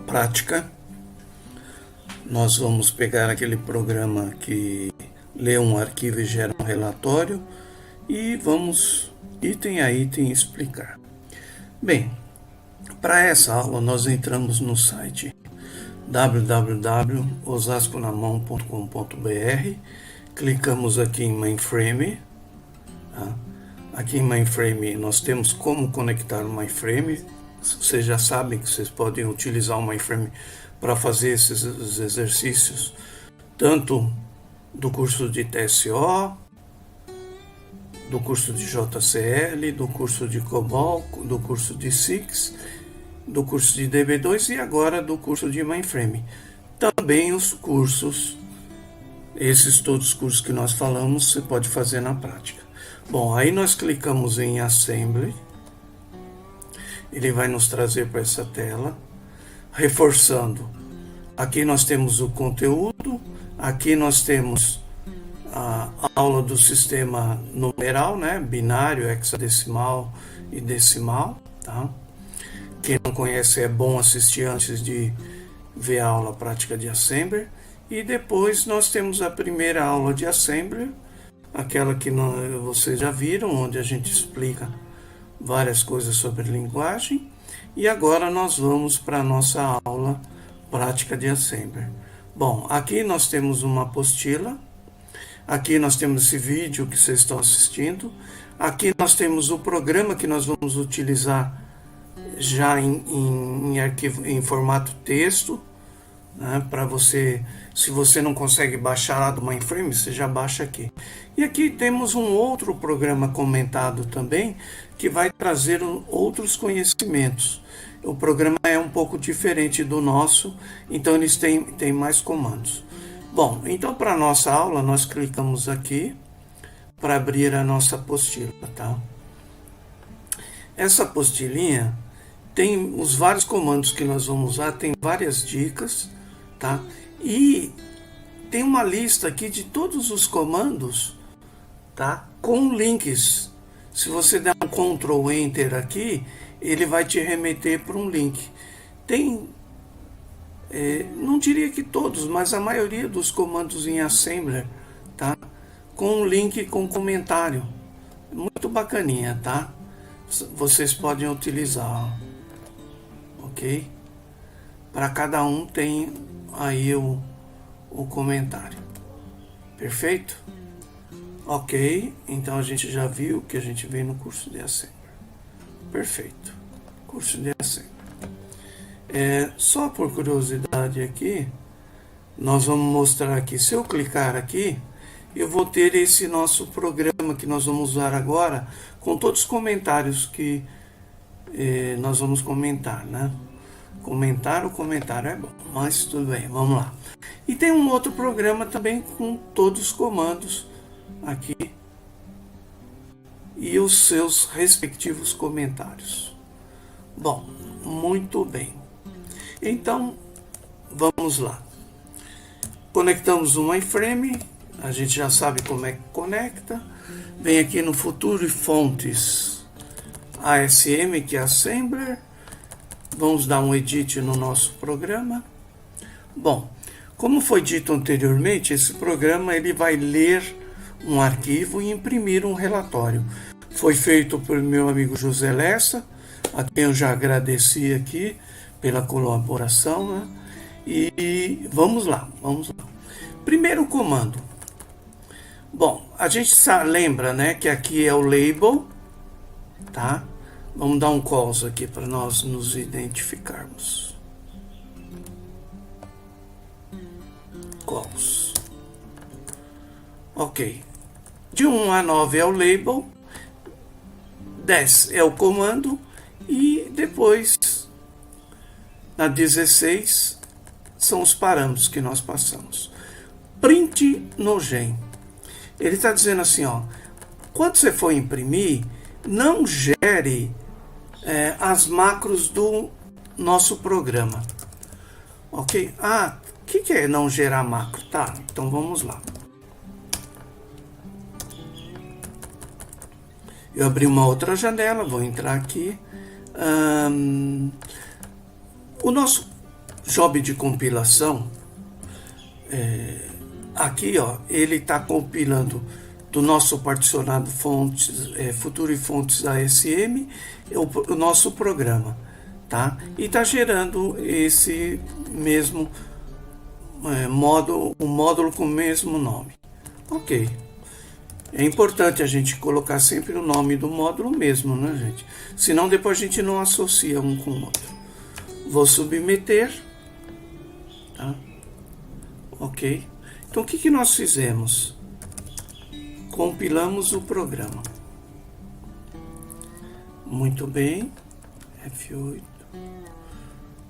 prática. Nós vamos pegar aquele programa que lê um arquivo e gera um relatório e vamos item a item explicar. Bem, para essa aula nós entramos no site www.osasconamão.com.br, clicamos aqui em Mainframe. Tá? Aqui em Mainframe nós temos como conectar o Mainframe. Vocês já sabem que vocês podem utilizar o Mainframe para fazer esses exercícios, tanto do curso de TSO, do curso de JCL, do curso de COBOL, do curso de SIX, do curso de DB2 e agora do curso de Mainframe. Também os cursos, esses todos os cursos que nós falamos, você pode fazer na prática. Bom, aí nós clicamos em Assembly, ele vai nos trazer para essa tela, reforçando. Aqui nós temos o conteúdo, aqui nós temos a aula do sistema numeral, né? Binário, hexadecimal e decimal, tá? Quem não conhece é bom assistir antes de ver a aula prática de Assembler. E depois nós temos a primeira aula de Assembler, aquela que vocês já viram, onde a gente explica várias coisas sobre linguagem. E agora nós vamos para a nossa aula prática de Assembler. Bom, aqui nós temos uma apostila. Aqui nós temos esse vídeo que vocês estão assistindo. Aqui nós temos o programa que nós vamos utilizar já em arquivo, em formato texto, né, para você, se você não consegue baixar lá do Mainframe, você já baixa aqui. E aqui temos um outro programa comentado também, que vai trazer outros conhecimentos. O programa é um pouco diferente do nosso, então eles têm mais comandos. Bom, então para a nossa aula, nós clicamos aqui para abrir a nossa apostila, tá? Essa apostilinha tem os vários comandos que nós vamos usar, tem várias dicas, tá? E tem uma lista aqui de todos os comandos, tá? Com links. Se você der um Ctrl Enter aqui, ele vai te remeter para um link. Tem, não diria que todos, mas a maioria dos comandos em Assembler, tá? Com um link com comentário. Muito bacaninha, tá? Vocês podem utilizar, ok? Para cada um tem aí o comentário. Perfeito? Ok, então a gente já viu que a gente vê no curso de Assembler. Perfeito. Curso de Assembler. Só por curiosidade aqui, nós vamos mostrar aqui. Se eu clicar aqui, eu vou ter esse nosso programa que nós vamos usar agora, com todos os comentários que nós vamos comentar, né? O comentário é bom, mas tudo bem, vamos lá. E tem um outro programa também com todos os comandos aqui e os seus respectivos comentários. Bom, muito bem. Então, vamos lá. Conectamos o Mainframe, a gente já sabe como é que conecta. Vem aqui no Futuro e Fontes ASM, que é Assembler. Vamos dar um edit no nosso programa. Bom, como foi dito anteriormente, esse programa ele vai ler um arquivo e imprimir um relatório. Foi feito por meu amigo José Lessa, a quem eu já agradeci aqui pela colaboração, né? E vamos lá. Primeiro comando. Bom, a gente lembra, né, que aqui é o label, tá? Vamos dar um calls aqui para nós nos identificarmos. Calls. Ok. De 1 a 9 é o label, 10 é o comando e depois na 16 são os parâmetros que nós passamos. Print no gen. Ele está dizendo assim, ó, quando você for imprimir, não gere as macros do nosso programa. Ok? O que é não gerar macro? Tá, então vamos lá. Eu abri uma outra janela, vou entrar aqui. O nosso job de compilação, aqui, ó, ele está compilando do nosso particionado fontes, Futuri Fontes ASM, o nosso programa, tá? E está gerando esse mesmo módulo, um módulo com o mesmo nome. Ok. É importante a gente colocar sempre o nome do módulo mesmo, né, gente? Senão depois a gente não associa um com o outro. Vou submeter, tá? Ok. Então o que nós fizemos? Compilamos o programa. Muito bem. F8.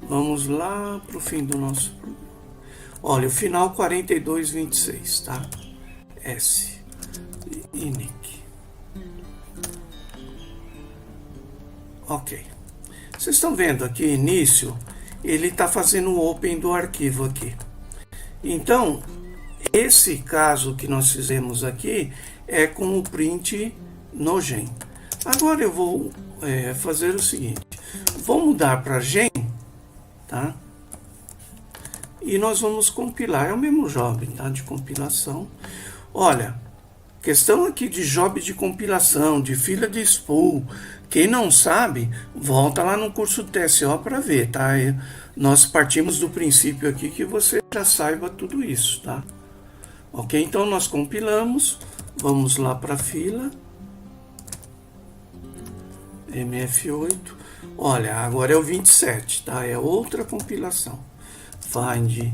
Vamos lá para o fim do nosso programa. Olha, o final 4226, tá? S. Inic. Ok. Vocês estão vendo aqui, início, ele está fazendo o open do arquivo aqui. Então, esse caso que nós fizemos aqui é com o print no gen. Agora eu vou fazer o seguinte. Vou mudar para gen, tá? E nós vamos compilar. É o mesmo job, tá? De compilação. Olha, questão aqui de job de compilação, de fila de spool. Quem não sabe, volta lá no curso TSO para ver, tá? Nós partimos do princípio aqui que você já saiba tudo isso, tá? Ok? Então nós compilamos. Vamos lá para a fila. MF8. Olha, agora é o 27, tá? É outra compilação. Find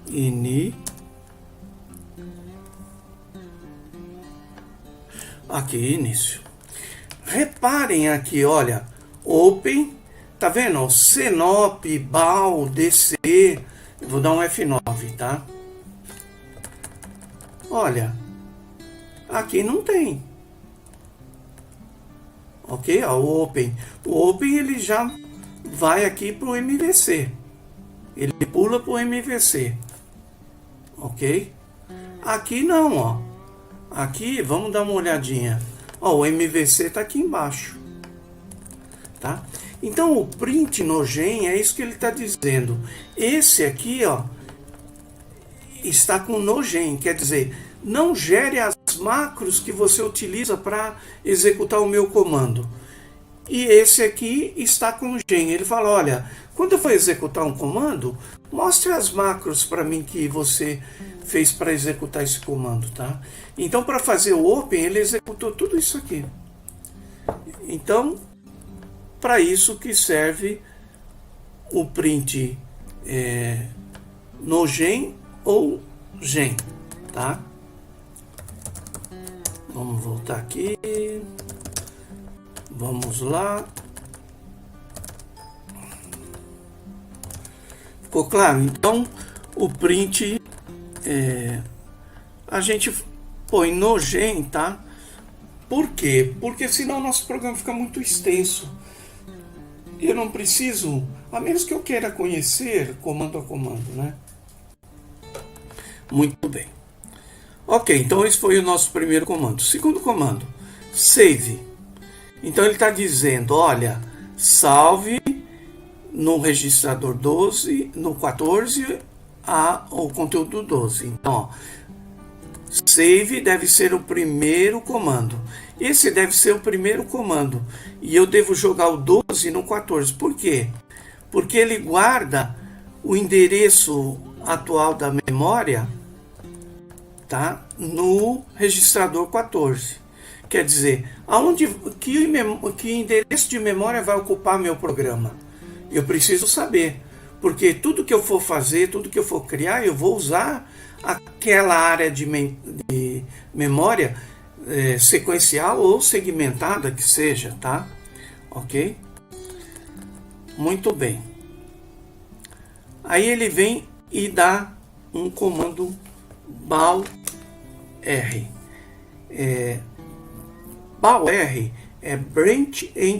ini. Aqui, início. Reparem aqui, olha. Open. Tá vendo? Senop, BAL, DC. Eu vou dar um F9, tá? Olha. Aqui não tem. Ok? Ó, o Open. O Open ele já vai aqui para o MVC. Ele pula para o MVC. Ok? Aqui não, ó. Aqui, vamos dar uma olhadinha. Ó, o MVC está aqui embaixo. Tá? Então, o print no gen é isso que ele está dizendo. Esse aqui, ó, está com no gen. Quer dizer, não gere as macros que você utiliza para executar o meu comando. E esse aqui está com gen. Ele fala, olha, quando eu for executar um comando, mostre as macros para mim que você fez para executar esse comando, tá? Então, para fazer o open, ele executou tudo isso aqui. Então, para isso que serve o print no gen ou gen, tá? Vamos voltar aqui. Vamos lá. Ficou claro? Então, o print a gente põe no gen, tá? Por quê? Porque senão o nosso programa fica muito extenso. Eu não preciso, a menos que eu queira conhecer comando a comando, né? Muito bem. Ok, então esse foi o nosso primeiro comando. Segundo comando, save. Então ele está dizendo, olha, salve no registrador 12, no 14, o conteúdo 12. Então, ó, save deve ser o primeiro comando. Esse deve ser o primeiro comando. E eu devo jogar o 12 no 14. Por quê? Porque ele guarda o endereço atual da memória, tá? No registrador 14. Quer dizer, que endereço de memória vai ocupar meu programa? Eu preciso saber. Porque tudo que eu for fazer, tudo que eu for criar, eu vou usar aquela área de memória sequencial ou segmentada que seja, tá? Ok? Muito bem. Aí ele vem e dá um comando BAL R. BAL R é Branch and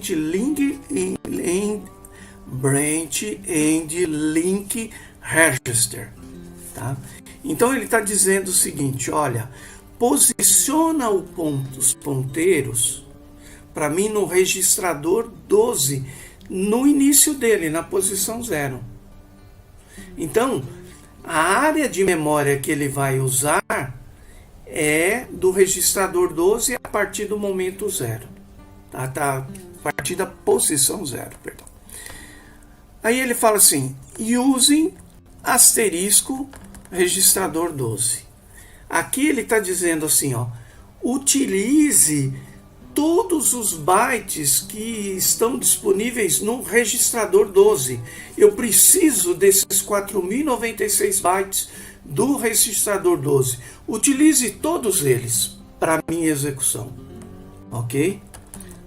Link Register, tá? Então ele está dizendo o seguinte, olha, posiciona os ponteiros para mim no registrador 12, no início dele, na posição 0, Então, a área de memória que ele vai usar é do registrador 12 a partir do momento 0. Tá? A partir da posição 0, perdão. Aí ele fala assim, usem asterisco registrador 12. Aqui ele está dizendo assim, ó, utilize todos os bytes que estão disponíveis no registrador 12. Eu preciso desses 4.096 bytes do registrador 12. Utilize todos eles para minha execução. Ok?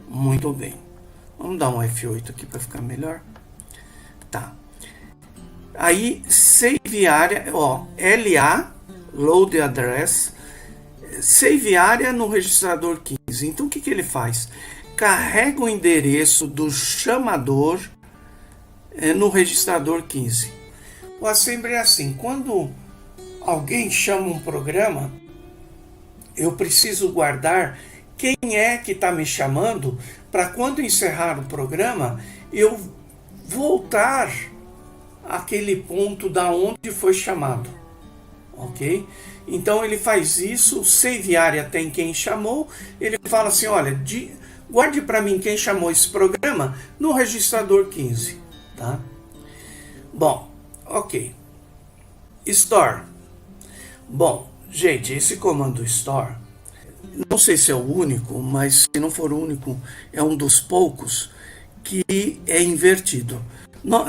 Muito bem. Vamos dar um F8 aqui para ficar melhor. Tá. Aí, save area, ó, LA, load address, save area no registrador 15. Então, o que ele faz? Carrega o endereço do chamador no registrador 15. O assembly é assim, quando alguém chama um programa, eu preciso guardar quem é que está me chamando, para quando encerrar o programa, eu voltar àquele ponto da onde foi chamado. Ok? Então ele faz isso, save area tem quem chamou, ele fala assim, olha, guarde para mim quem chamou esse programa no registrador 15. Tá? Bom, ok. Store. Bom, gente, esse comando store, não sei se é o único, mas se não for o único, é um dos poucos que é invertido.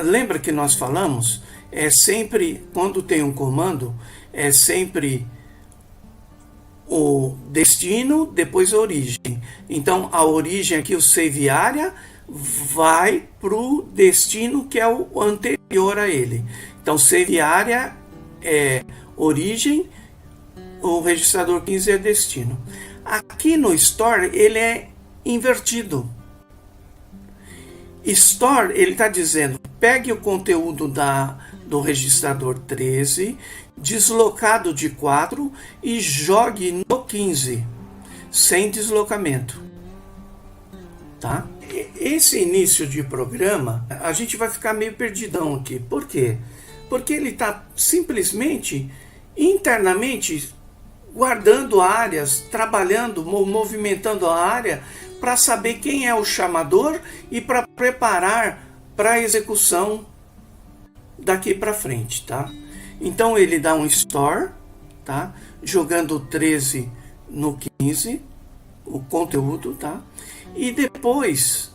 Lembra que nós falamos? É sempre, quando tem um comando, é sempre o destino, depois a origem. Então, a origem aqui, o save area, vai para o destino que é o anterior a ele. Então, save area é origem, o registrador 15 é destino. Aqui no store, ele é invertido. Store, ele está dizendo, pegue o conteúdo do registrador 13, deslocado de 4 e jogue no 15, sem deslocamento. Tá? Esse início de programa, a gente vai ficar meio perdidão aqui. Por quê? Porque ele está simplesmente, internamente, guardando áreas, trabalhando, movimentando a área para saber quem é o chamador e para preparar para a execução daqui para frente, tá? Então ele dá um store, tá? Jogando 13 no 15, o conteúdo, tá? E depois,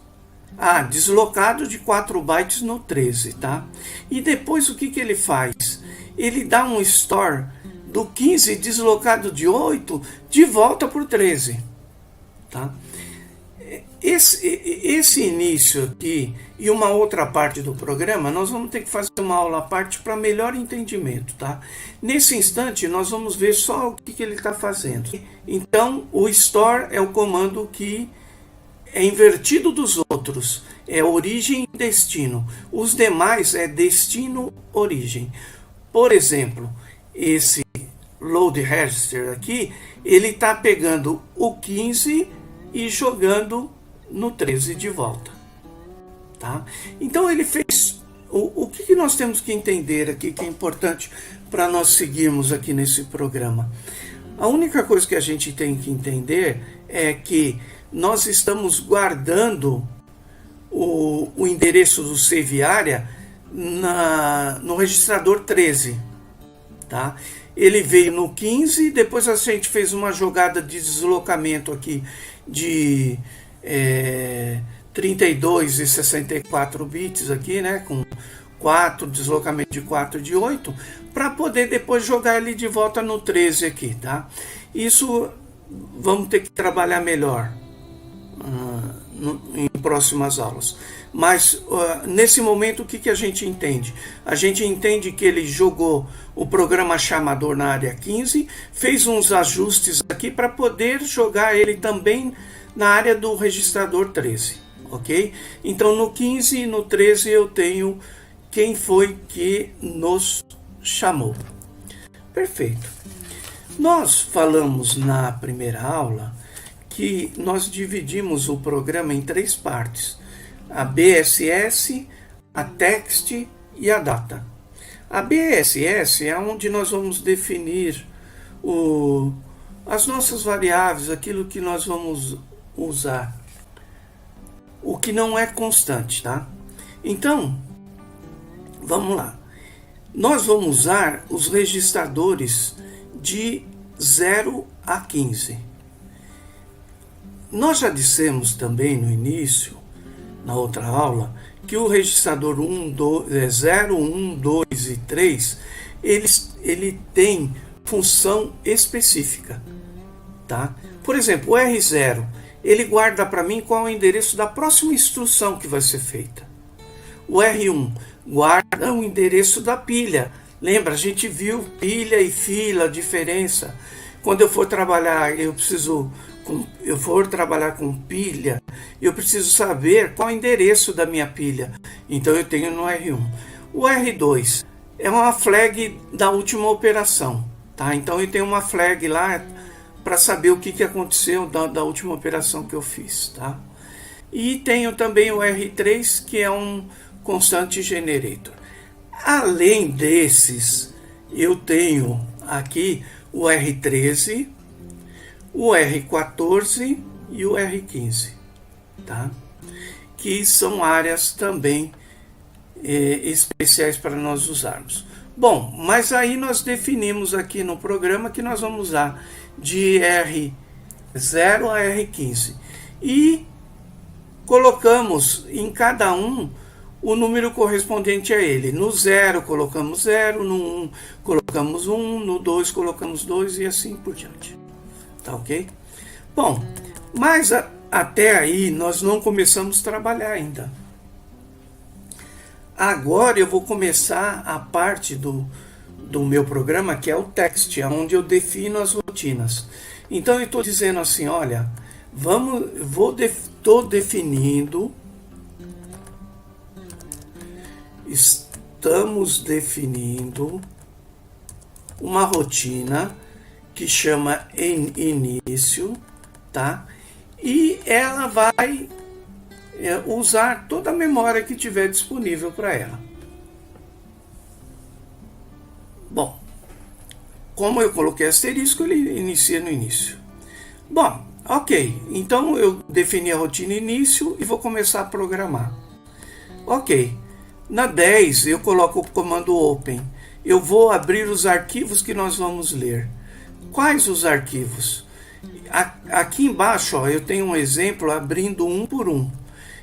deslocado de 4 bytes no 13, tá? E depois o que ele faz? Ele dá um store do 15 deslocado de 8 de volta para o 13, tá? Esse início aqui e uma outra parte do programa, nós vamos ter que fazer uma aula à parte para melhor entendimento, tá? Nesse instante, nós vamos ver só o que ele está fazendo. Então, o store é o comando que é invertido dos outros, é origem e destino. Os demais é destino, origem. Por exemplo, esse load register aqui, ele está pegando o 15 e jogando no 13 de volta. Tá? Então ele fez... O que nós temos que entender aqui, que é importante para nós seguirmos aqui nesse programa? A única coisa que a gente tem que entender é que nós estamos guardando o endereço do save area no registrador 13. Tá? Ele veio no 15, depois a gente fez uma jogada de deslocamento aqui de 32 e 64 bits aqui, né, com 4, deslocamento de 4 e de 8, para poder depois jogar ele de volta no 13 aqui, tá? Isso vamos ter que trabalhar melhor em próximas aulas. Mas nesse momento o que a gente entende? A gente entende que ele jogou o programa chamador na área 15, fez uns ajustes aqui para poder jogar ele também na área do registrador 13, ok? Então no 15 e no 13 eu tenho quem foi que nos chamou. Perfeito. Nós falamos na primeira aula que nós dividimos o programa em 3 partes: a BSS, a Text e a Data. A BSS é onde nós vamos definir as nossas variáveis, aquilo que nós vamos usar, o que não é constante, tá? Então, vamos lá. Nós vamos usar os registradores de 0 a 15. Nós já dissemos também no início, na outra aula, que o registrador 0, 1, 2 e 3, ele tem função específica, tá? Por exemplo, o R0, ele guarda para mim qual é o endereço da próxima instrução que vai ser feita. O R1 guarda o endereço da pilha. Lembra, a gente viu pilha e fila, a diferença. Quando eu for trabalhar, com pilha, eu preciso saber qual é o endereço da minha pilha. Então eu tenho no R1. O R2 é uma flag da última operação, tá? Então eu tenho uma flag lá para saber o que aconteceu da última operação que eu fiz, tá? E tenho também o R3, que é um constante generator. Além desses, eu tenho aqui o R13, o R14 e o R15, tá? Que são áreas também especiais para nós usarmos. Bom, mas aí nós definimos aqui no programa que nós vamos usar de R0 a R15 e colocamos em cada um o número correspondente a ele. No 0 colocamos 0, no 1 colocamos 1, no 2 colocamos 2 e assim por diante. Tá ok? Bom, mas até aí nós não começamos a trabalhar ainda. Agora eu vou começar a parte do meu programa, que é o text, onde eu defino as rotinas. Então eu estou dizendo assim, olha, estamos definindo uma rotina que chama início, tá? E ela vai usar toda a memória que tiver disponível para ela. Bom, como eu coloquei asterisco, ele inicia no início. Bom, ok, então eu defini a rotina início e vou começar a programar. Ok, na 10 eu coloco o comando open. Eu vou abrir os arquivos que nós vamos ler. Quais os arquivos? Aqui embaixo ó, eu tenho um exemplo abrindo um por um.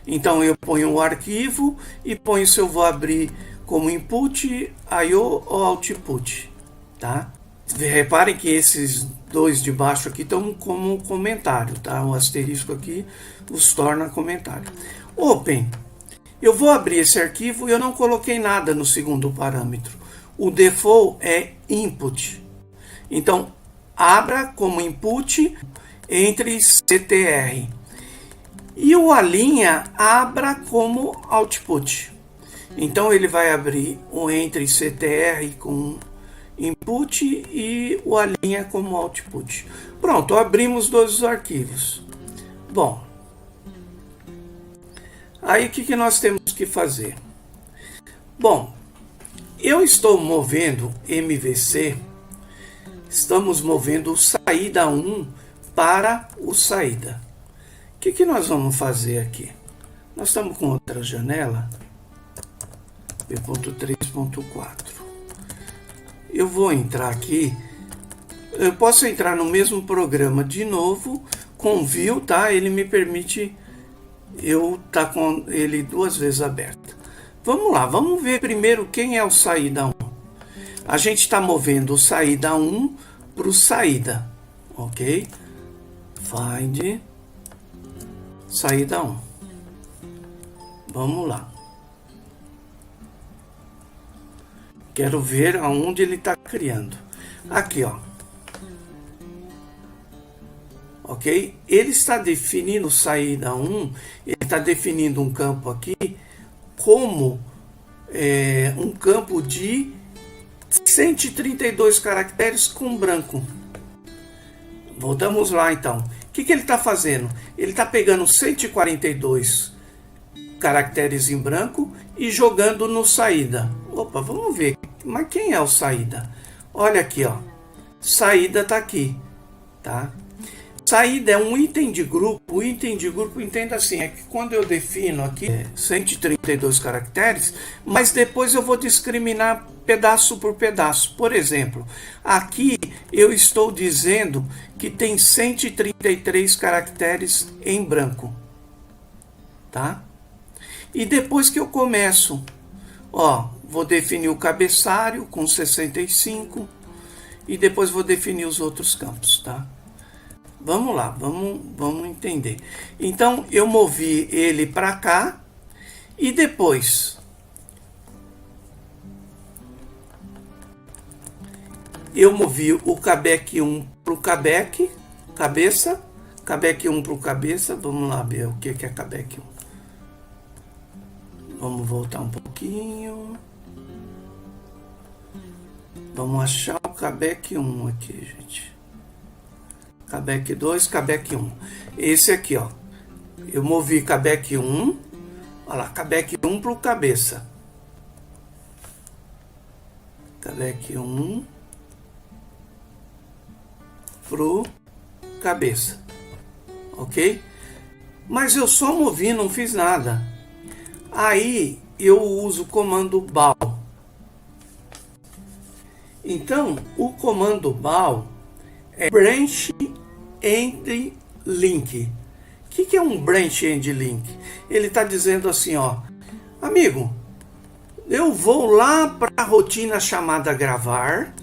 Então eu ponho o arquivo e ponho se eu vou abrir como input, IO ou output, tá? Reparem que esses dois de baixo aqui estão como comentário, tá? O asterisco aqui os torna comentário. Open. Eu vou abrir esse arquivo e eu não coloquei nada no segundo parâmetro. O default é input. Então, abra como input entre CTR. E o alinha abra como output. Então ele vai abrir o entre CTR com input e o alinha como output. Pronto, abrimos dois os arquivos. Bom, aí o que nós temos que fazer? Bom, eu estou movendo MVC, estamos movendo o saída 1 para o saída. O que nós vamos fazer aqui? Nós estamos com outra janela, p.3.4. Eu vou entrar aqui, eu posso entrar no mesmo programa de novo, com view, tá? Ele me permite eu estar com ele duas vezes aberto. Vamos lá, vamos ver primeiro quem é o saída 1. A gente está movendo o saída 1 para o saída, ok? Find saída 1. Vamos lá. Quero ver aonde ele está criando. Aqui, ó. Ok? Ele está definindo saída 1, ele está definindo um campo aqui como um campo de 132 caracteres com branco. Voltamos lá então. O que ele está fazendo? Ele está pegando 142 caracteres em branco e jogando no saída. Opa, vamos ver. Mas quem é o saída? Olha aqui, ó. Saída tá aqui, tá? Saída é um item de grupo. O item de grupo, entenda assim, é que quando eu defino aqui 132 caracteres, mas depois eu vou discriminar pedaço por pedaço. Por exemplo, aqui eu estou dizendo que tem 133 caracteres em branco, tá? E depois que eu começo, ó, vou definir o cabeçalho com 65 e depois vou definir os outros campos, tá? Vamos lá, vamos entender. Então, eu movi ele para cá e depois eu movi o Cabec 1 para o Cabec, cabeça, Cabec 1 para o cabeça. Vamos lá ver o que é Cabec 1. Vamos voltar um pouquinho. Vamos achar o Cabec 1 aqui, gente. Cabec 2, Cabec 1. Esse aqui, ó. Eu movi Cabec 1. Olha lá, Cabec 1 para o cabeça. Cabec 1 para o cabeça. Ok? Mas eu só movi, não fiz nada. Aí eu uso o comando BAL. Então, o comando BAL é Branch and Link. O que é um Branch and Link? Ele está dizendo assim, ó, amigo, eu vou lá para a rotina chamada gravar,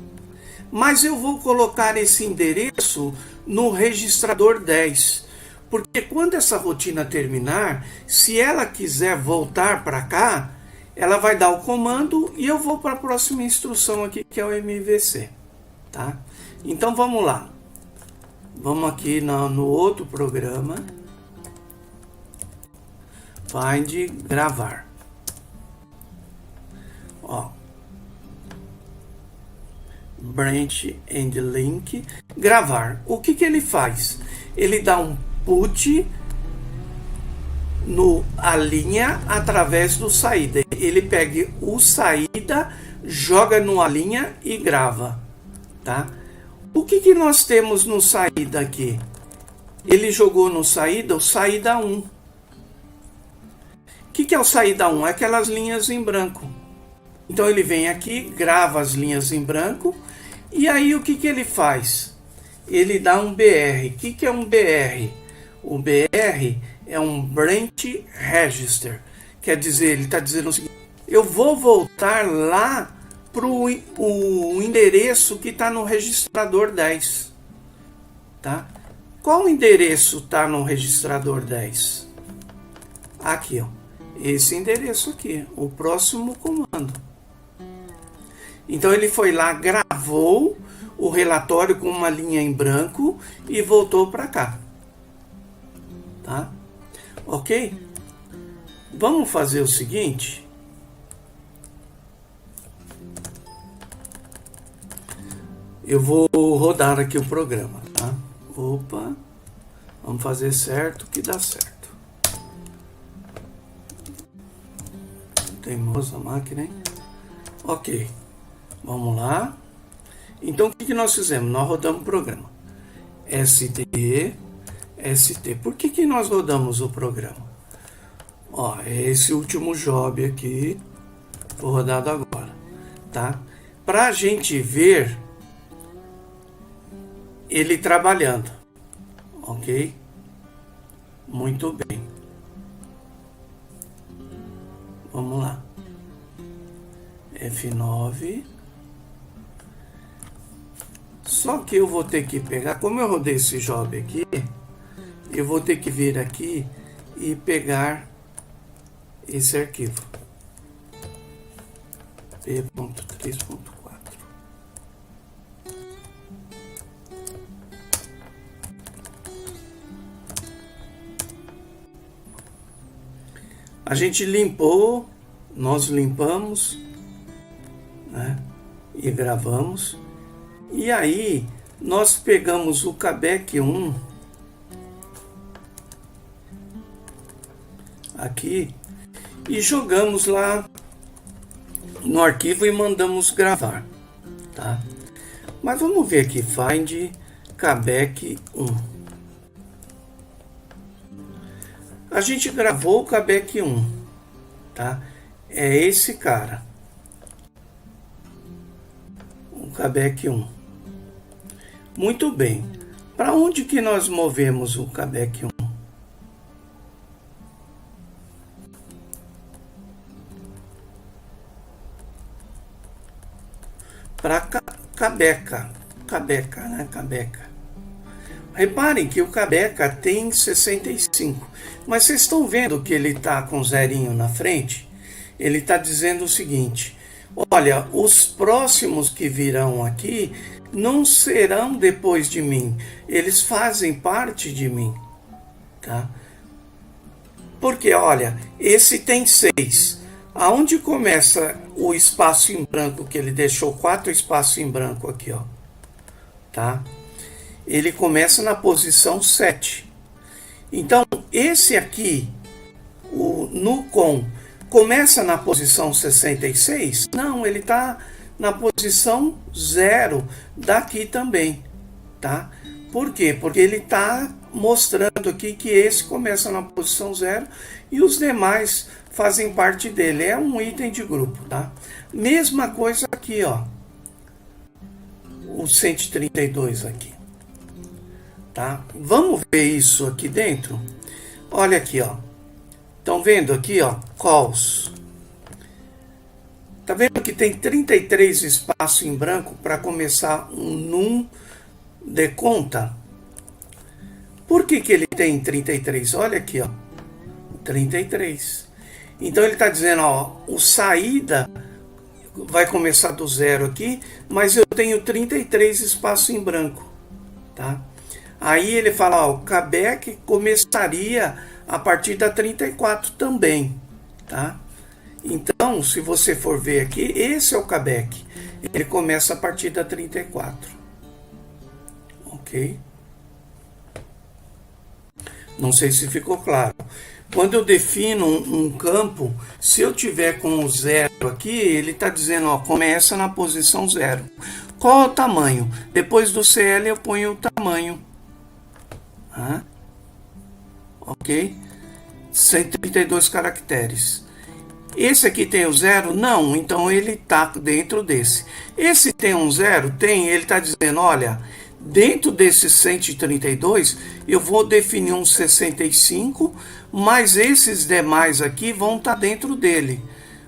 mas eu vou colocar esse endereço no registrador 10. Porque quando essa rotina terminar, se ela quiser voltar para cá, ela vai dar o comando e eu vou para a próxima instrução aqui, que é o MVC. Tá? Então vamos lá. Vamos aqui no outro programa. Find gravar. Ó. Branch and Link. Gravar. O que ele faz? Ele dá um put a linha através do saída. Ele pega o saída, joga numa linha e grava, tá? O que nós temos no saída aqui? Ele jogou no saída o saída 1. O que é o saída 1? É aquelas linhas em branco. Então ele vem aqui, grava as linhas em branco e aí o que ele faz? Ele dá um BR. O que é um BR? O BR é um Branch Register. Quer dizer, ele está dizendo o seguinte: eu vou voltar lá para o endereço que está no registrador 10. Tá? Qual endereço está no registrador 10? Aqui, ó. Esse endereço aqui, o próximo comando. Então ele foi lá, gravou o relatório com uma linha em branco e voltou para cá. Tá? Ok? Vamos fazer o seguinte. Eu vou rodar aqui o programa, tá? Opa. Vamos fazer certo que dá certo. Teimosa máquina, hein? Ok. Vamos lá. Então, o que nós fizemos? Nós rodamos o programa. ST. Por que nós rodamos o programa? Ó, é esse último job aqui. Foi rodado agora. Tá? Pra gente ver ele trabalhando. Ok? Muito bem. Vamos lá. F9. Só que eu vou ter que pegar, como eu rodei esse job aqui, eu vou ter que vir aqui e pegar esse arquivo. P.3.4. A gente limpou, nós limpamos, né, e gravamos. E aí, nós pegamos o Cabec 1 aqui e jogamos lá no arquivo e mandamos gravar, tá? Mas vamos ver aqui, find Quebec 1. A gente gravou o Quebec 1, tá? É esse cara. O Quebec 1. Muito bem. Para onde que nós movemos o Quebec 1? Para Quebeca, né? Quebeca. Reparem que o Quebeca tem 65, mas vocês estão vendo que ele está com zerinho na frente? Ele está dizendo o seguinte: olha, os próximos que virão aqui não serão depois de mim, eles fazem parte de mim, tá? Porque, olha, esse tem 6. Aonde começa o espaço em branco, que ele deixou 4 espaços em branco aqui, ó, tá? Ele começa na posição 7. Então, esse aqui, o Nucom, começa na posição 66? Não, ele está na posição 0 daqui também, tá? Por quê? Porque ele está mostrando aqui que esse começa na posição 0 e os demais fazem parte dele. É um item de grupo, tá? Mesma coisa aqui, ó. O 132 aqui. Tá? Vamos ver isso aqui dentro? Olha aqui, ó. Estão vendo aqui, ó? Calls. Tá vendo que tem 33 espaços em branco para começar um num de conta? Por que que ele tem 33? Olha aqui, ó. 33. Então ele está dizendo, ó, o saída vai começar do 0 aqui, mas eu tenho 33 espaços em branco, tá? Aí ele fala, ó, o Quebec começaria a partir da 34 também, tá? Então, se você for ver aqui, esse é o Quebec. Ele começa a partir da 34. Ok? Não sei se ficou claro. Quando eu defino um campo, se eu tiver com o 0 aqui, ele está dizendo, ó, começa na posição 0. Qual é o tamanho? Depois do CL eu ponho o tamanho. Ah, ok? 132 caracteres. Esse aqui tem o 0? Não, então ele está dentro desse. Esse tem um 0? Tem, ele está dizendo, olha, dentro desses 132, eu vou definir um 65, mas esses demais aqui vão estar dentro dele.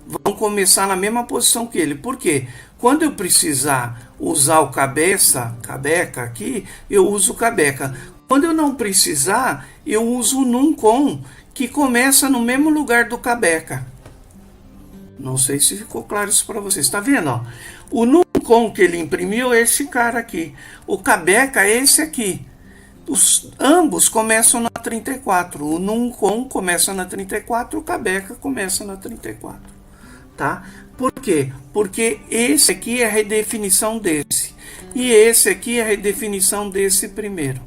Vão começar na mesma posição que ele. Por quê? Quando eu precisar usar o Quebeca aqui, eu uso o Quebeca. Quando eu não precisar, eu uso o Nucom, que começa no mesmo lugar do Quebeca. Não sei se ficou claro isso para vocês. Está vendo? Ó? O Nucom que ele imprimiu é esse cara aqui. O Quebeca é esse aqui. Ambos começam na 34. O Nucom começa na 34, o Quebeca começa na 34. Tá? Por quê? Porque esse aqui é a redefinição desse. E esse aqui é a redefinição desse primeiro.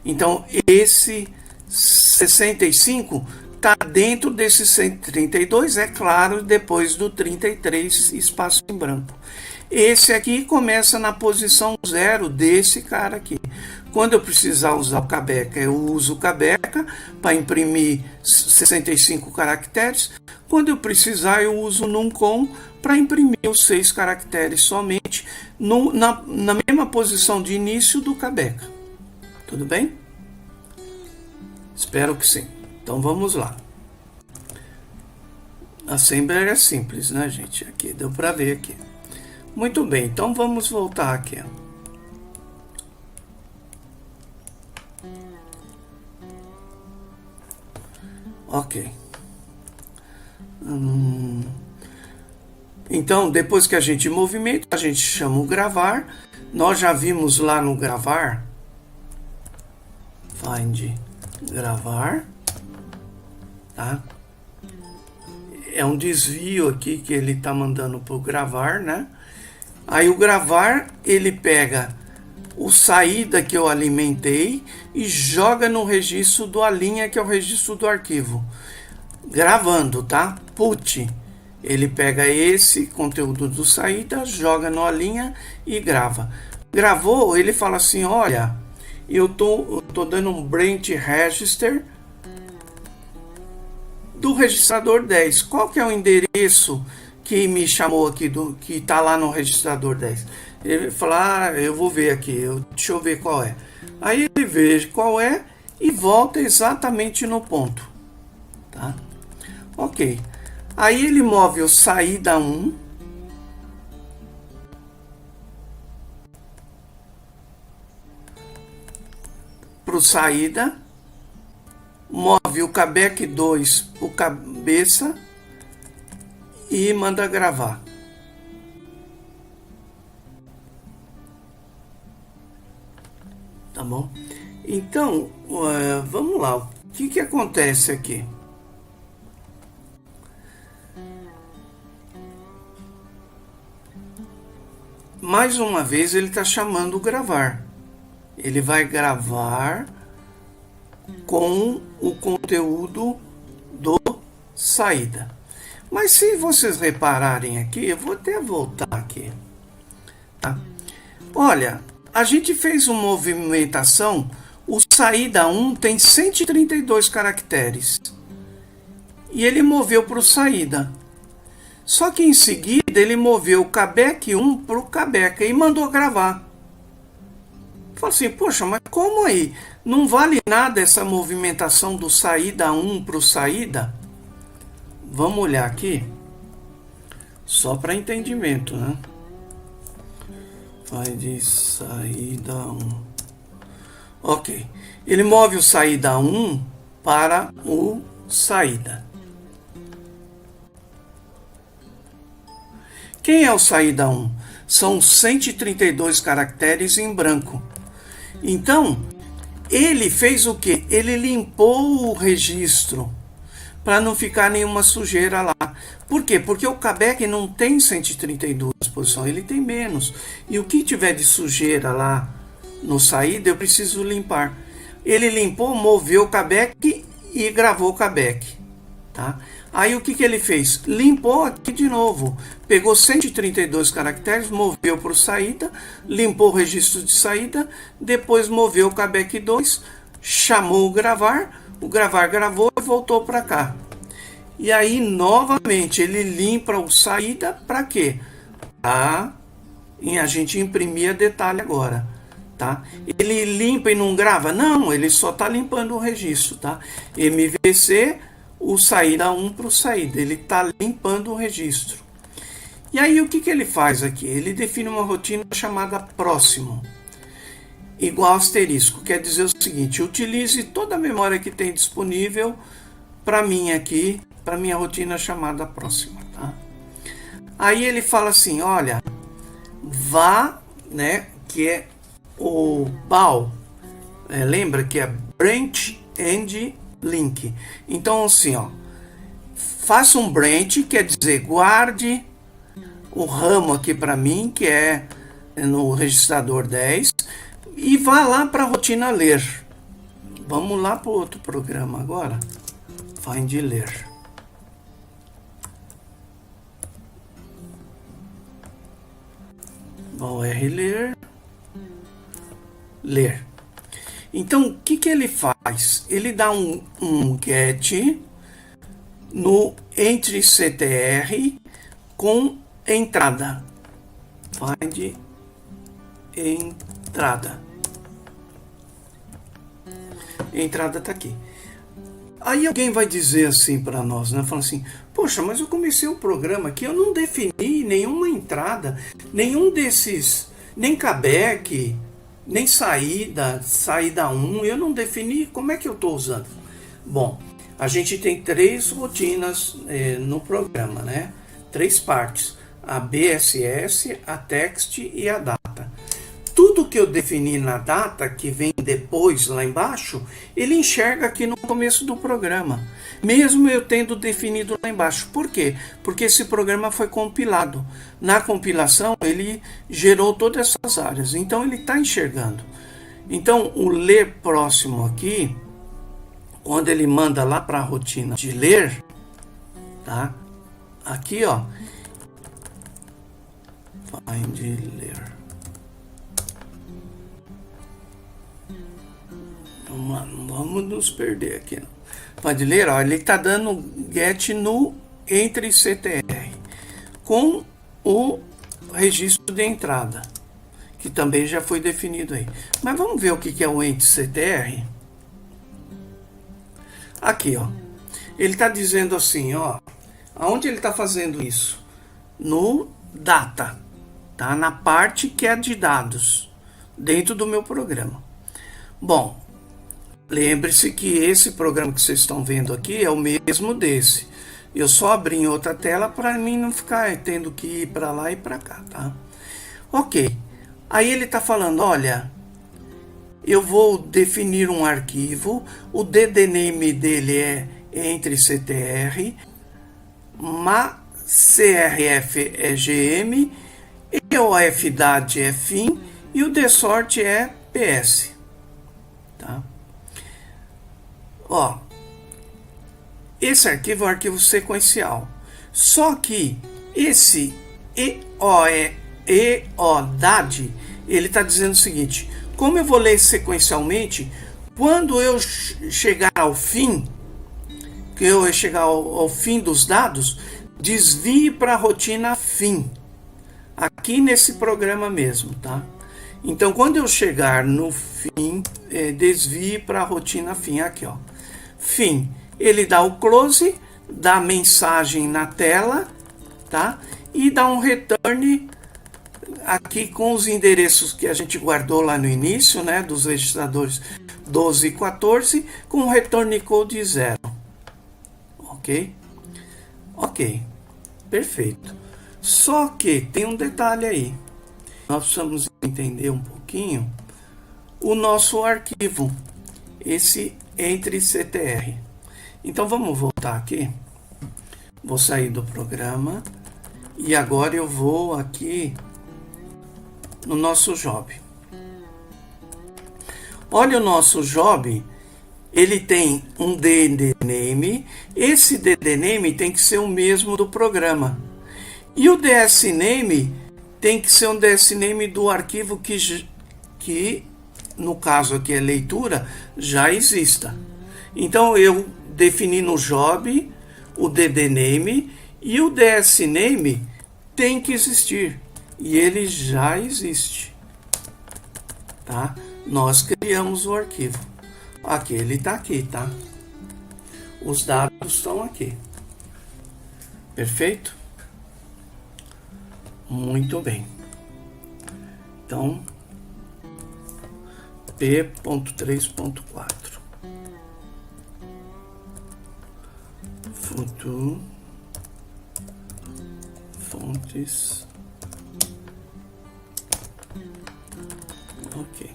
Então, esse 65 está dentro desse 132, é claro, depois do 33 espaço em branco. Esse aqui começa na posição 0 desse cara aqui. Quando eu precisar usar o Quebeca, eu uso o Quebeca para imprimir 65 caracteres. Quando eu precisar, eu uso o Nucom para imprimir os 6 caracteres somente na mesma posição de início do Quebeca. Tudo bem? Espero que sim. Então vamos lá. Assembler é simples, né, gente? Aqui deu para ver aqui. Muito bem, então vamos voltar aqui. Ok. Então, depois que a gente movimenta, a gente chama o gravar. Nós já vimos lá no gravar. Find gravar. Tá? É um desvio aqui que ele está mandando para o gravar, né? Aí o gravar, ele pega o saída que eu alimentei e joga no registro do alinha, que é o registro do arquivo. Gravando, tá? Put. Ele pega esse conteúdo do saída, joga numa linha e grava. Gravou, ele fala assim, olha, eu tô dando um branch register do registrador 10. Qual que é o endereço que me chamou aqui, que está lá no registrador 10? Ele fala, eu vou ver aqui, deixa eu ver qual é. Aí ele vê qual é e volta exatamente no ponto. Tá? Ok. Aí ele move o saída 1 para o saída, move o callback 2 para o cabeça e manda gravar. Tá bom? Então, vamos lá. O que acontece aqui? Mais uma vez ele está chamando o gravar. Ele vai gravar com o conteúdo do saída. Mas se vocês repararem aqui, eu vou até voltar aqui. Tá? Olha, a gente fez uma movimentação, o saída 1 tem 132 caracteres. E ele moveu para o saída. Só que em seguida ele moveu o callback 1 para o callback e mandou gravar. Falei assim, poxa, mas como aí? Não vale nada essa movimentação do saída 1 para o saída? Vamos olhar aqui. Só para entendimento, né? Vai de saída 1. Ok. Ele move o saída 1 para o saída. Quem é o saída 1? São 132 caracteres em branco. Então, ele fez o quê? Ele limpou o registro para não ficar nenhuma sujeira lá. Por quê? Porque o callback não tem 132 posições, ele tem menos. E o que tiver de sujeira lá no saída, eu preciso limpar. Ele limpou, moveu o callback e gravou o callback. Tá? Aí o que ele fez? Limpou aqui de novo. Pegou 132 caracteres, moveu para o saída, limpou o registro de saída, depois moveu o callback 2, chamou o gravar gravou e voltou para cá. E aí, novamente, ele limpa o saída para quê? Tá? E a gente imprimir detalhe agora. Tá? Ele limpa e não grava? Não, ele só está limpando o registro. Tá? MVC, o saída 1 para o saída. Ele está limpando o registro. E aí, o que ele faz aqui? Ele define uma rotina chamada próximo. Igual asterisco, quer dizer o seguinte, utilize toda a memória que tem disponível para mim aqui, para minha rotina chamada próxima, tá? Aí ele fala assim, olha, vá, né, que é o BAL, lembra que é Branch and Link. Então assim, ó, faça um branch, quer dizer, guarde o ramo aqui para mim, que é no registrador 10, e vá lá para a rotina ler. Vamos lá para o outro programa agora. Find ler. Bom, ler. Ler. Então, o que ele faz? Ele dá um get no entre CTR com entrada. Find entrada. Entrada está aqui. Aí alguém vai dizer assim para nós, né? Falando assim, poxa, mas eu comecei o programa aqui, eu não defini nenhuma entrada, nenhum desses, nem callback, nem saída 1, eu não defini, como é que eu estou usando? Bom, a gente tem 3 rotinas no programa, né? 3 partes, a BSS, a text e a data. Tudo que eu defini na data, que vem depois lá embaixo, ele enxerga aqui no começo do programa, mesmo eu tendo definido lá embaixo. Por quê? Porque esse programa foi compilado. Na compilação, ele gerou todas essas áreas, então ele está enxergando. Então, o ler próximo aqui, quando ele manda lá para a rotina de ler, tá? aqui, ó, find ler. Não vamos nos perder aqui, não. Pode ler, ó, ele está dando get no entre CTR com o registro de entrada, que também já foi definido aí. Mas vamos ver o que é o entre CTR. Aqui, ó, ele está dizendo assim, ó, aonde ele está fazendo isso? No data, tá? Na parte que é de dados, dentro do meu programa. Bom, lembre-se que esse programa que vocês estão vendo aqui é o mesmo desse. Eu só abri em outra tela para mim não ficar tendo que ir para lá e para cá, tá? Ok. Aí ele está falando, olha, eu vou definir um arquivo, o DDName dele é entre CTR, CRF é GM, EOF-DAT é FIM e o DSort é PS. Tá? Ó, esse arquivo é um arquivo sequencial. Só que esse EODAD, ele está dizendo o seguinte: como eu vou ler sequencialmente, quando eu chegar ao fim, que eu chegar ao fim dos dados, desvie para a rotina fim. Aqui nesse programa mesmo, tá? Então, quando eu chegar no fim, desvie para a rotina fim. Aqui, ó. Fim. Ele dá o close, dá a mensagem na tela, tá? E dá um return aqui com os endereços que a gente guardou lá no início, né? Dos registradores 12 e 14, com o return code 0. Ok? Ok. Perfeito. Só que tem um detalhe aí. Nós precisamos entender um pouquinho o nosso arquivo, esse entre CTR. Então vamos voltar aqui. Vou sair do programa e agora eu vou aqui no nosso job. Olha o nosso job, ele tem um DDName. Esse DDName tem que ser o mesmo do programa. E o DSName tem que ser um DSName do arquivo que no caso aqui é leitura, já exista. Então eu defini no job o DDName e o DSName tem que existir. E ele já existe. Tá? Nós criamos o arquivo. Aqui, ele está aqui, tá? Os dados estão aqui. Perfeito? Muito bem. Então, P.3.4. Futuro. Fontes. Ok.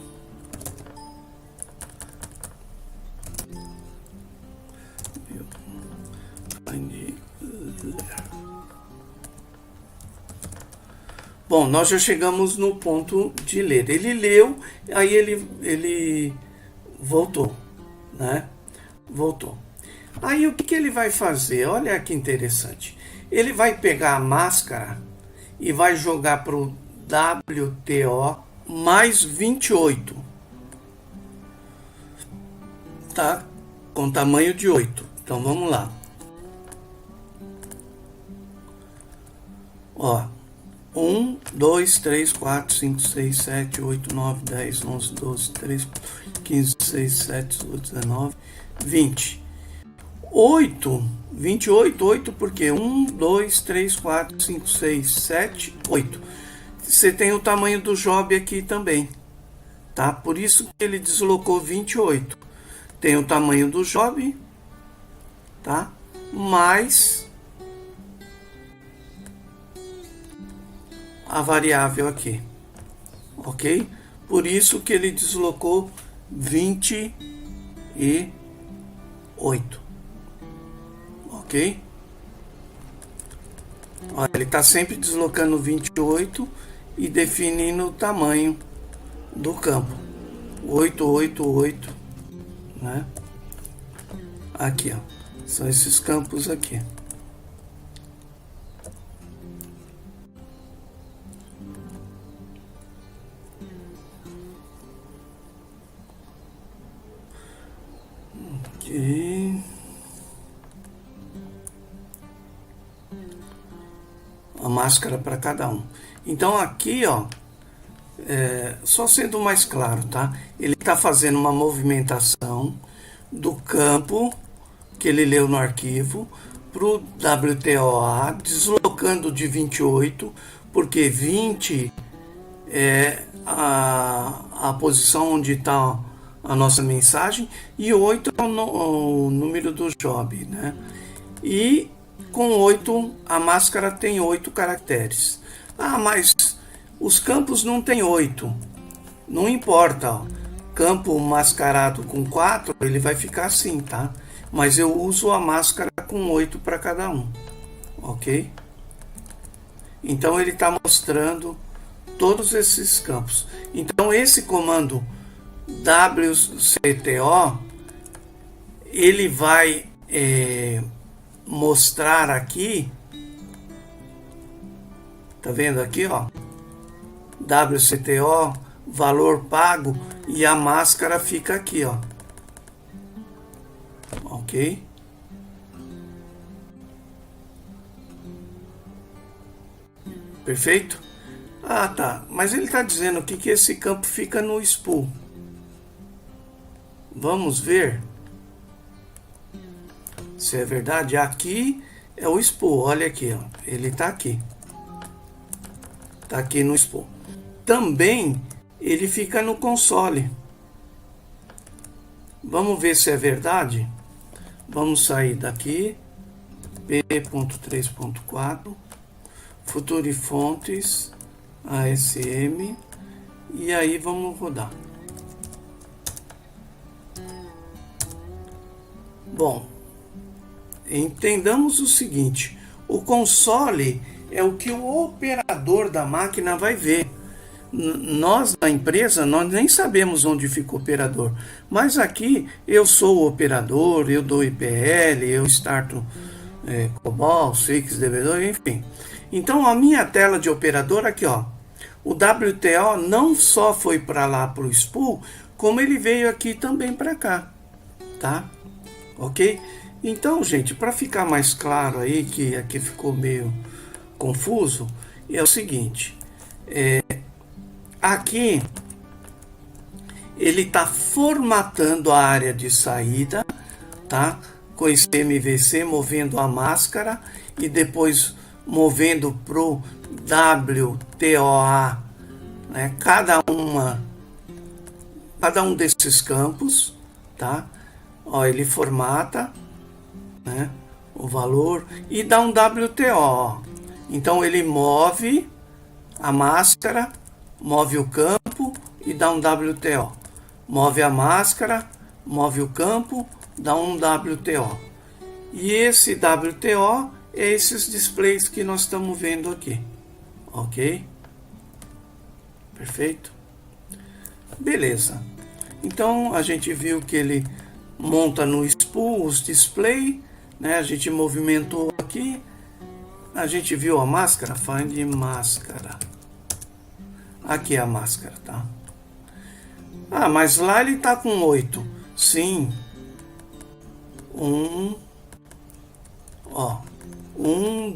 Bom, nós já chegamos no ponto de ler. Ele leu, aí ele voltou, né? Voltou. Aí o que ele vai fazer? Olha que interessante. Ele vai pegar a máscara e vai jogar para o WTO mais 28. Tá? Com tamanho de 8. Então vamos lá. Ó. 1, 2, 3, 4, 5, 6, 7, 8, 9, 10, 11, 12, 13, 15, 16, 17, 18, 19, 20. 8, 28, 8 porque 1, 2, 3, 4, 5, 6, 7, 8. Você tem o tamanho do job aqui também, tá? Por isso que ele deslocou 28. Tem o tamanho do job, tá? Mais a variável aqui, ok? Por isso que ele deslocou 28, ok? Olha, ele está sempre deslocando 28 e definindo o tamanho do campo, 888, né? Aqui, ó, são esses campos aqui. Ok. A máscara para cada um. Então aqui, ó, só sendo mais claro, tá? Ele está fazendo uma movimentação do campo que ele leu no arquivo para o WTOA, deslocando de 28, porque 20 é a posição onde está a nossa mensagem e 8 é o número do job, né? E com 8, a máscara tem 8 caracteres. Ah, mas os campos não tem 8. Não importa, ó. Campo mascarado com 4, ele vai ficar assim, tá? Mas eu uso a máscara com 8 para cada um, ok? Então ele está mostrando todos esses campos. Então esse comando WCTO, ele vai mostrar aqui, tá vendo aqui, ó, WCTO, valor pago, e a máscara fica aqui, ó, ok? Perfeito? Ah, tá, mas ele está dizendo aqui que esse campo fica no spool. Vamos ver se é verdade. Aqui é o spool, olha aqui, ó. Ele está aqui. Está aqui no spool. Também ele fica no console. Vamos ver se é verdade. Vamos sair daqui. P.3.4. Future Fontes. ASM. E aí vamos rodar. Bom, entendamos o seguinte: o console é o que o operador da máquina vai ver. Nós da empresa, nós nem sabemos onde fica o operador, mas aqui eu sou o operador, eu dou IPL, eu starto COBOL, CIX, DB2, enfim. Então a minha tela de operador aqui, ó, o WTO não só foi para lá para o spool, como ele veio aqui também para cá, tá? Ok? Então, gente, para ficar mais claro aí, que aqui ficou meio confuso, é o seguinte: aqui ele está formatando a área de saída, tá? Com esse MVC, movendo a máscara e depois movendo para o WTOA, né? Cada um desses campos, tá? Ó, ele formata, né, o valor e dá um WTO. Ó. Então ele move a máscara, move o campo e dá um WTO. Move a máscara, move o campo, dá um WTO. E esse WTO é esses displays que nós estamos vendo aqui. Ok? Perfeito? Beleza. Então a gente viu que ele monta no spool os display, né? A gente movimentou aqui, a gente viu a máscara, find máscara. Aqui é a máscara, tá? Ah, mas lá ele tá com 8. Sim. 1,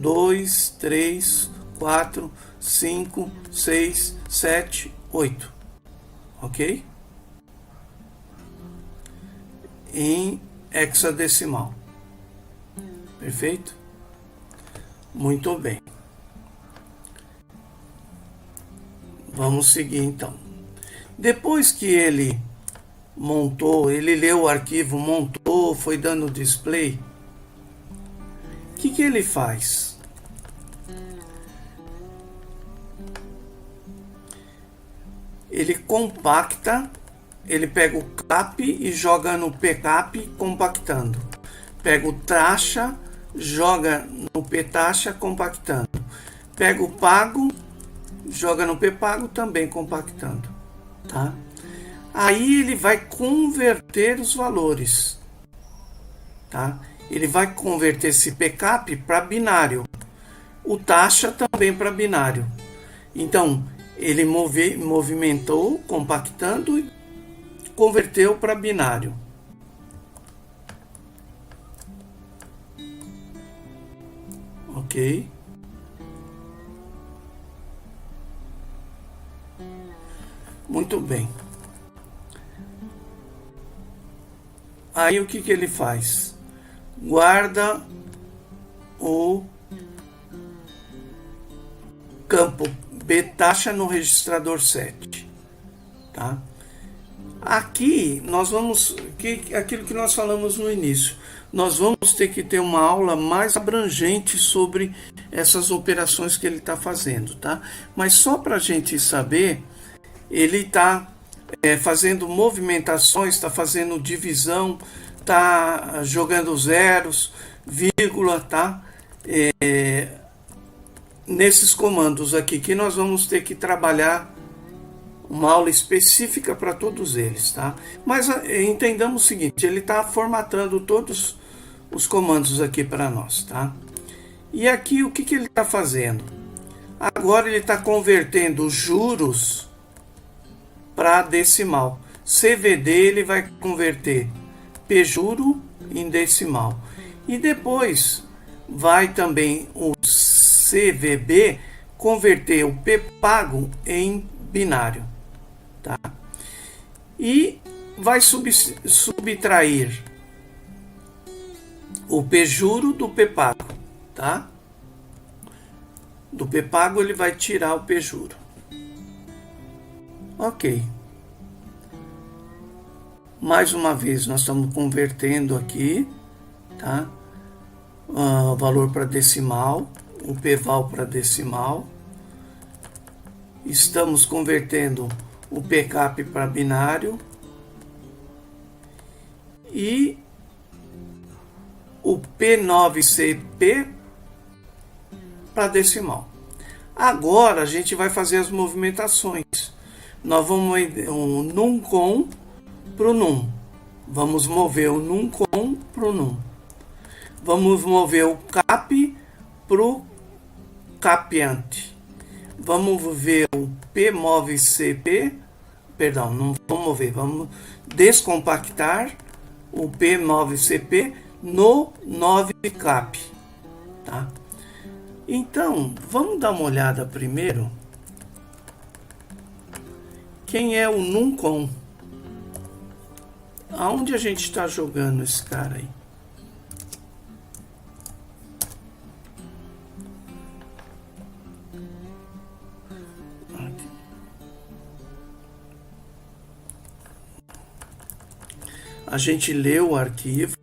2, 3, 4, 5, 6, 7, 8. Ok? Em hexadecimal. Perfeito? Muito bem. Vamos seguir então. Depois que ele montou, ele leu o arquivo, montou, foi dando display, o que ele faz? Ele compacta. Ele pega o cap e joga no pcap compactando. Pega o taxa, joga no ptaxa compactando. Pega o pago, joga no ppago também compactando, tá? Aí ele vai converter os valores, tá? Ele vai converter esse pcap para binário. O taxa também para binário. Então, ele movimentou compactando e converteu para binário. Ok. Muito bem. Aí o que que ele faz? Guarda o campo btaxa no registrador 7, tá? Aqui nós vamos, aquilo que nós falamos no início, nós vamos ter que ter uma aula mais abrangente sobre essas operações que ele está fazendo, tá? Mas só para a gente saber, ele está fazendo movimentações, está fazendo divisão, está jogando zeros, vírgula, tá? Nesses comandos aqui que nós vamos ter que trabalhar uma aula específica para todos eles, tá? Mas entendamos o seguinte, ele está formatando todos os comandos aqui para nós, tá? E aqui o que que ele está fazendo? Agora ele está convertendo juros para decimal. CVD ele vai converter P juro em decimal. E depois vai também o CVB converter o P pago em binário, tá? E vai subtrair o P juro do P pago, tá? Do P pago ele vai tirar o P juro. Ok. Mais uma vez nós estamos convertendo aqui, tá? O valor para decimal, o pval para decimal. Estamos convertendo o pcap para binário e o P9CP para decimal. Agora a gente vai fazer as movimentações. Nós vamos o num com para o num. Vamos mover o num com para o num. Vamos mover o cap para o capiante. Vamos ver o P9CP. Perdão, não vamos mover. Vamos descompactar o P9CP no 9cap. Tá? Então, vamos dar uma olhada primeiro. Quem é o num com? Aonde a gente está jogando esse cara aí? A gente lê o arquivo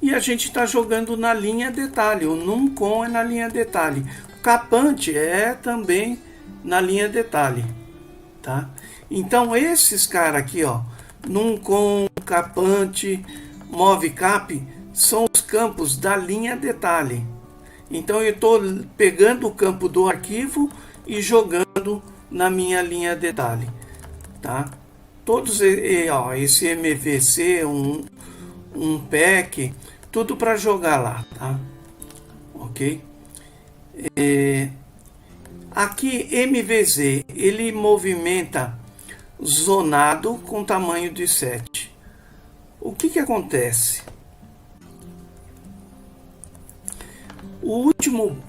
e a gente está jogando na linha detalhe. O num com é na linha detalhe. O capante é também na linha detalhe, tá? Então esses caras aqui, ó, num com, capante, movecap, são os campos da linha detalhe. Então eu estou pegando o campo do arquivo e jogando na minha linha detalhe, tá? Todos, ó, esse MVC, um PEC, tudo para jogar lá, tá? Ok? Aqui MVZ, ele movimenta zonado com tamanho de 7. O que acontece? O último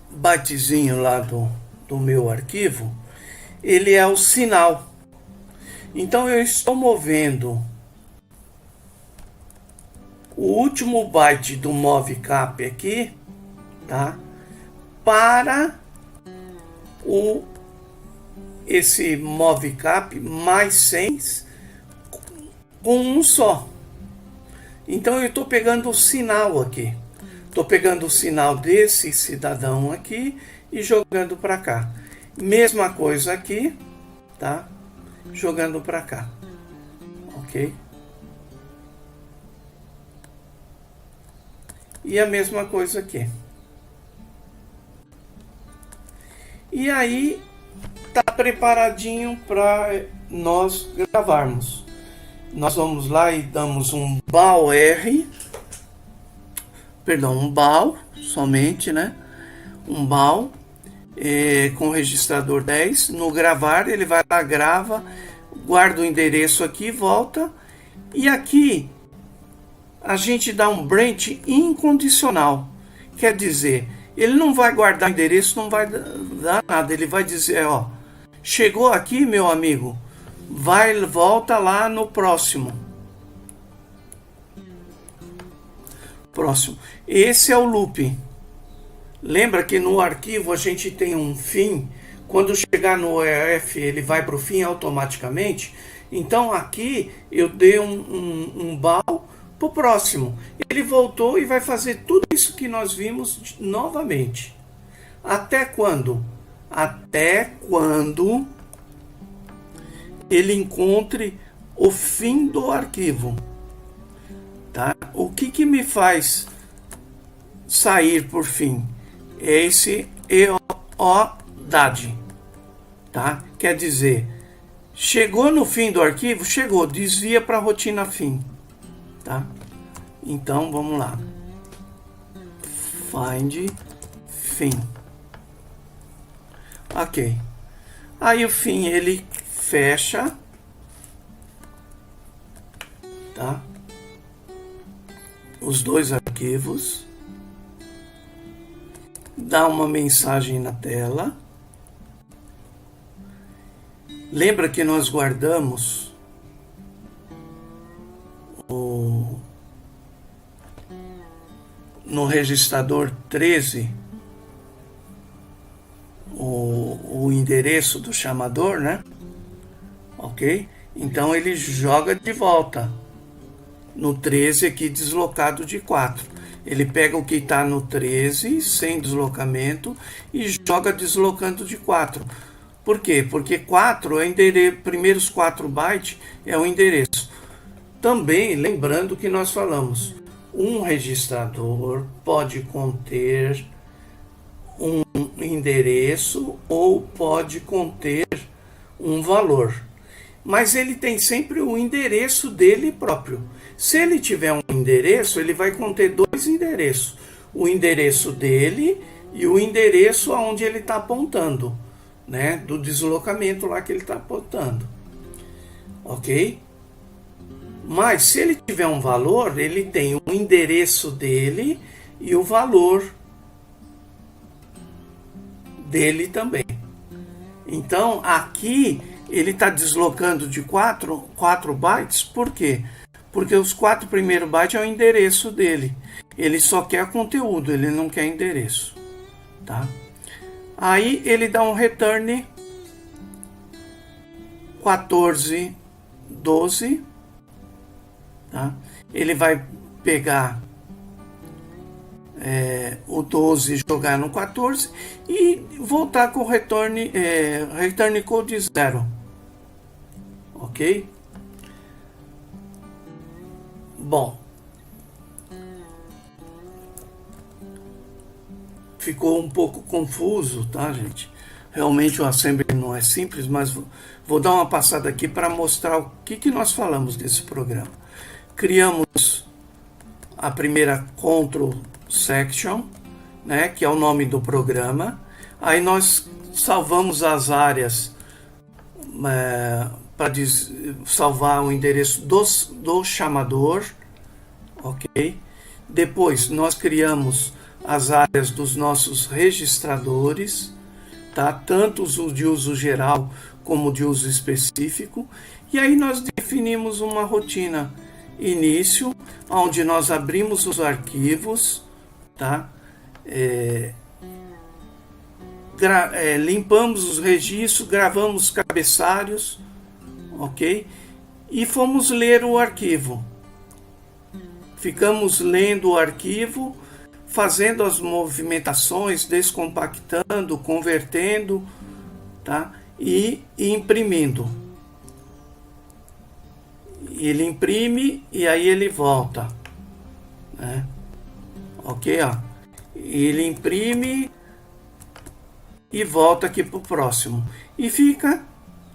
bytezinho lá do meu arquivo, ele é o sinal. Então eu estou movendo o último byte do movecap aqui, tá? Para esse movecap mais 100 com um só. Então eu estou pegando o sinal aqui. Estou pegando o sinal desse cidadão aqui e jogando para cá. Mesma coisa aqui, tá? Jogando para cá. Ok? E a mesma coisa aqui. E aí tá preparadinho para nós gravarmos. Nós vamos lá e damos um BAL R, perdão, um BAL somente, né? Um BAL com registrador 10. No gravar, ele vai lá, grava, guarda o endereço aqui, volta. E aqui a gente dá um branch incondicional. Quer dizer, ele não vai guardar endereço, não vai dar nada. Ele vai dizer, ó, chegou aqui, meu amigo, volta lá no próximo. Próximo. Esse é o loop. Lembra que no arquivo a gente tem um fim. Quando chegar no EF, ele vai para o fim automaticamente. Então aqui eu dei um bal para o próximo. Ele voltou e vai fazer tudo isso que nós vimos novamente. Até quando? Até quando ele encontre o fim do arquivo. Tá? O que me faz sair por fim? É esse EODAD. Tá? Quer dizer, chegou no fim do arquivo? Chegou, desvia para a rotina fim. Tá? Então, vamos lá. Find fim. Ok. Aí o fim ele fecha. Tá? Os dois arquivos. Dá uma mensagem na tela. Lembra que nós guardamos no registrador 13 o endereço do chamador, né? Ok? Então ele joga de volta no 13 aqui deslocado de 4. Ele pega o que está no 13 sem deslocamento e joga deslocando de 4. Por quê? Porque 4 é endereço, primeiros 4 bytes é o endereço. Também lembrando que nós falamos, um registrador pode conter um endereço ou pode conter um valor. Mas ele tem sempre o endereço dele próprio. Se ele tiver um endereço, ele vai conter dois endereços. O endereço dele e o endereço aonde ele está apontando, né? Do deslocamento lá que ele está apontando. Ok? Mas se ele tiver um valor, ele tem o endereço dele e o valor dele também. Então, aqui ele está deslocando de 4 bytes, por quê? Porque os 4 primeiros bytes é o endereço dele. Ele só quer conteúdo, ele não quer endereço. Tá? Aí ele dá um return 1412. Tá? Ele vai pegar o 12 e jogar no 14 e voltar com o return code 0. Ok? Bom, ficou um pouco confuso, tá, gente? Realmente o assembly não é simples, mas vou dar uma passada aqui para mostrar o que nós falamos desse programa. Criamos a primeira control section, né, que é o nome do programa. Aí nós salvamos as áreas para salvar o endereço do chamador, ok? Depois nós criamos as áreas dos nossos registradores, tá? Tanto os de uso geral como de uso específico. E aí nós definimos uma rotina início, onde nós abrimos os arquivos, tá? Limpamos os registros, gravamos cabeçalhos, ok? E fomos ler o arquivo. Ficamos lendo o arquivo, fazendo as movimentações, descompactando, convertendo, tá? E imprimindo. Ele imprime e aí ele volta, né? Ok, ó. Ele imprime e volta aqui para o próximo. E fica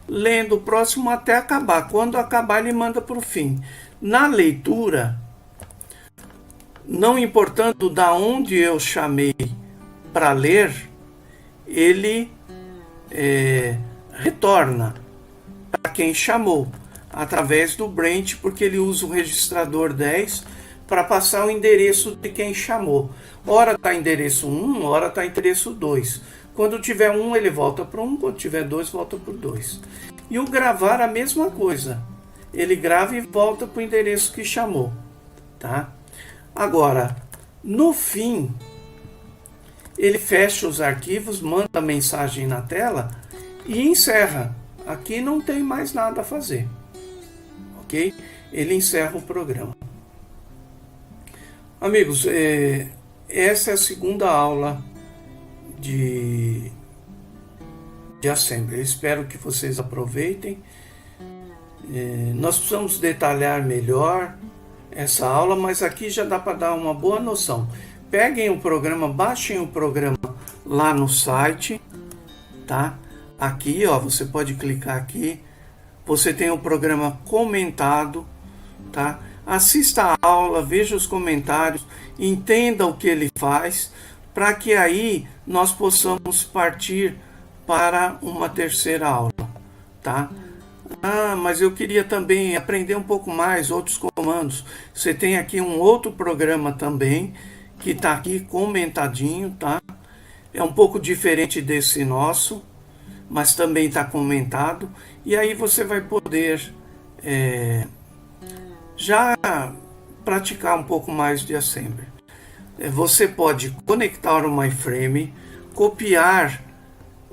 lendo o próximo até acabar. Quando acabar, ele manda para o fim. Na leitura, não importando da onde eu chamei para ler, ele retorna para quem chamou, através do branch, porque ele usa o registrador 10 para passar o endereço de quem chamou. Ora está endereço 1, ora está endereço 2. Quando tiver 1, ele volta para 1, quando tiver 2, volta para 2. E o gravar, a mesma coisa. Ele grava e volta para o endereço que chamou. Tá? Agora, no fim, ele fecha os arquivos, manda a mensagem na tela e encerra. Aqui não tem mais nada a fazer. Ok? Ele encerra o programa. Amigos, essa é a segunda aula de Assembly. Eu espero que vocês aproveitem. Nós precisamos detalhar melhor essa aula, mas aqui já dá para dar uma boa noção. Peguem o programa, baixem o programa lá no site, tá? Aqui, ó, você pode clicar aqui. Você tem o programa comentado, tá? Assista a aula, veja os comentários, entenda o que ele faz, para que aí nós possamos partir para uma terceira aula, tá? Mas eu queria também aprender um pouco mais outros comandos. Você tem aqui um outro programa também, que está aqui comentadinho, tá? É um pouco diferente desse nosso, mas também está comentado. E aí você vai poder já praticar um pouco mais de Assembly. Você pode conectar o MyFrame, copiar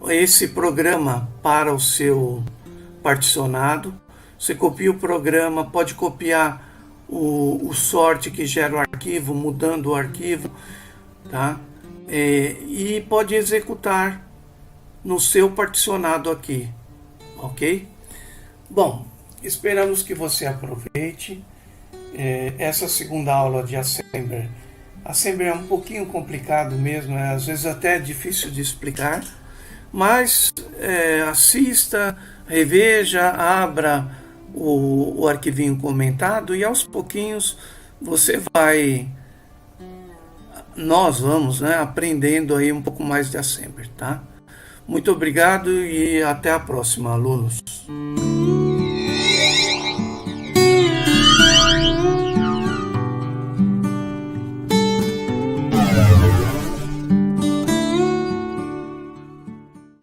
esse programa para o seu particionado. Você copia o programa, pode copiar o sort que gera o arquivo, mudando o arquivo, tá? E pode executar no seu particionado aqui, ok? Bom, esperamos que você aproveite essa segunda aula de Assembly. Assembly é um pouquinho complicado mesmo, às vezes até é difícil de explicar, mas assista, reveja, abra o arquivinho comentado e aos pouquinhos nós vamos, né, aprendendo aí um pouco mais de Assembly, tá? Muito obrigado e até a próxima, alunos.